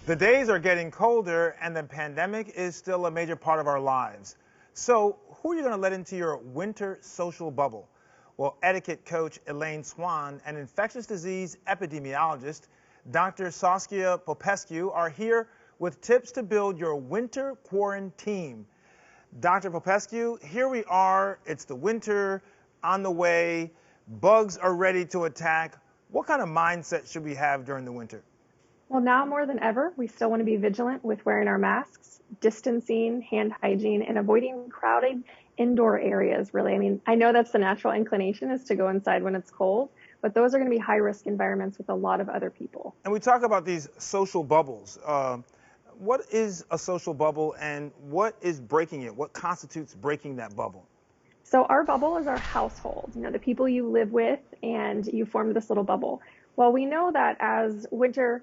The days are getting colder, and the pandemic is still a major part of our lives. So who are you going to let into your winter social bubble? Well, etiquette coach Elaine Swann and infectious disease epidemiologist Dr. Saskia Popescu are here with tips to build your winter Quaran-Team. Dr. Popescu, here we are. It's the winter on the way. Bugs are ready to attack. What kind of mindset should we have during the winter? Well, now more than ever, we still want to be vigilant with wearing our masks, distancing, hand hygiene, and avoiding crowded indoor areas, really. I mean, I know that's the natural inclination is to go inside when it's cold, but those are going to be high-risk environments with a lot of other people. And we talk about these social bubbles. What is a social bubble, and what is breaking it? What constitutes breaking that bubble? So our bubble is our household, the people you live with, and you form this little bubble. Well, we know that as winter,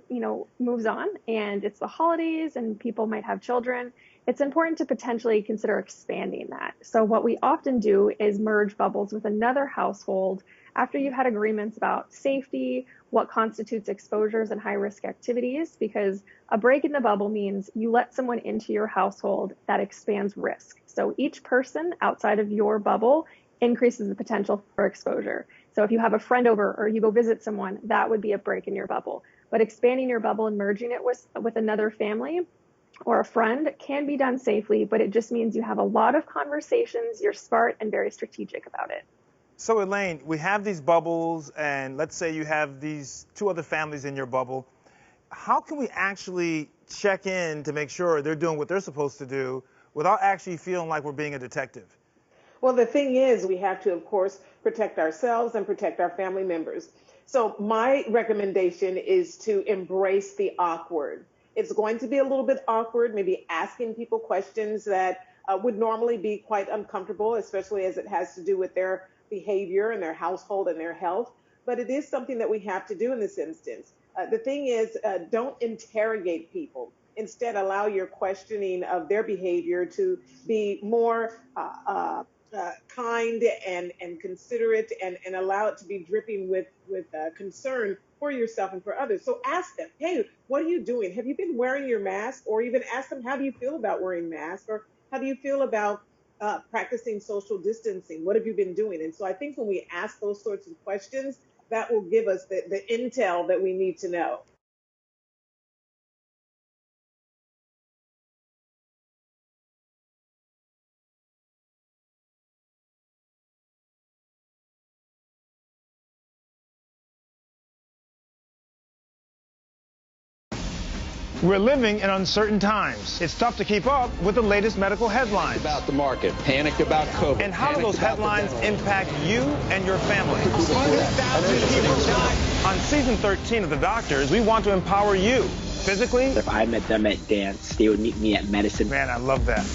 moves on and it's the holidays and people might have children, it's important to potentially consider expanding that. So what we often do is merge bubbles with another household after you've had agreements about safety, what constitutes exposures and high-risk activities, because a break in the bubble means you let someone into your household that expands risk. So each person outside of your bubble increases the potential for exposure. So if you have a friend over or you go visit someone, that would be a break in your bubble. But expanding your bubble and merging it with another family or a friend can be done safely, but it just means you have a lot of conversations, you're smart and very strategic about it. So Elaine, we have these bubbles, and let's say you have these two other families in your bubble. How can we actually check in to make sure they're doing what they're supposed to do without actually feeling like we're being a detective? Well, the thing is, we have to, of course, protect ourselves and protect our family members. So my recommendation is to embrace the awkward. It's going to be a little bit awkward, maybe asking people questions that would normally be quite uncomfortable, especially as it has to do with their behavior and their household and their health. But it is something that we have to do in this instance. The thing is, don't interrogate people. Instead, allow your questioning of their behavior to be more kind and considerate and allow it to be dripping with concern for yourself and for others. So ask them, hey, what are you doing? Have you been wearing your mask? Or even ask them, how do you feel about wearing masks? Or how do you feel about practicing social distancing? What have you been doing? And so I think when we ask those sorts of questions, that will give us the intel that we need to know. We're living in uncertain times. It's tough to keep up with the latest medical headlines. About the market, panicked about COVID. And how do those headlines impact you and your family? 100,000 people died. On season 13 of The Doctors, we want to empower you physically. If I met them at dance, they would meet me at medicine. Man, I love that.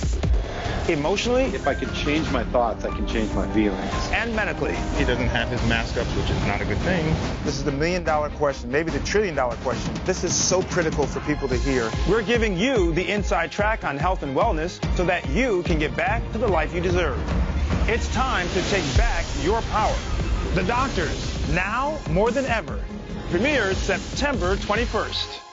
Emotionally. If I can change my thoughts, I can change my feelings. And medically. He doesn't have his mask up, which is not a good thing. This is the $1 million question, maybe the $1 trillion question. This is so critical for people to hear. We're giving you the inside track on health and wellness so that you can get back to the life you deserve. It's time to take back your power. The Doctors, now more than ever. Premieres September 21st.